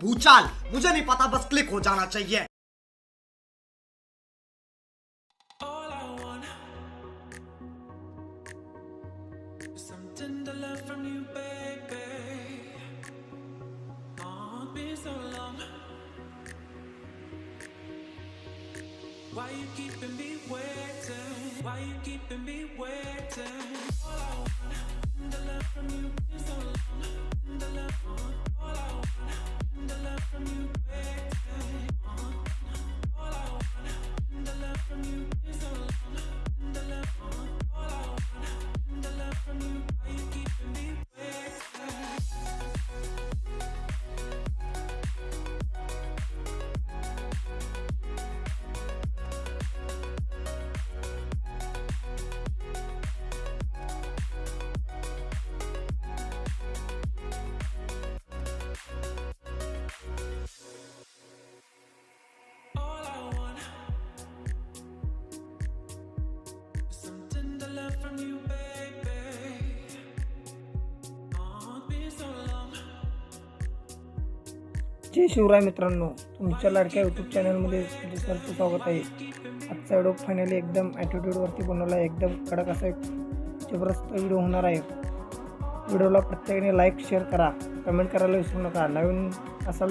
भूचाल, मुझे नहीं पता, बस क्लिक हो जाना चाहिए। Why you keeping me waiting? Why you keeping me waiting? All I want, the love from you is so long. The love, all I want, the love from you waiting. All I want, the love from you is so long. The love, all I want, the love from you. Why you keeping me waiting? All I want, some tender love from you, baby. Oh, it's been so long. जय शिवराय मित्रांनो, तुमच्या लाडक्या YouTube चॅनलमध्ये तुमचं सरचं स्वागत आहे। आजचा video finally एकदम ॲटिट्यूडवरती बनवला आहे। एकदम कडक असा एक जबरदस्त व्हिडिओ होणार आहे। व्हिडिओला प्रत्येकाने लाईक शेअर करा, कमेंट करायला विसरू नका। नवीन असाल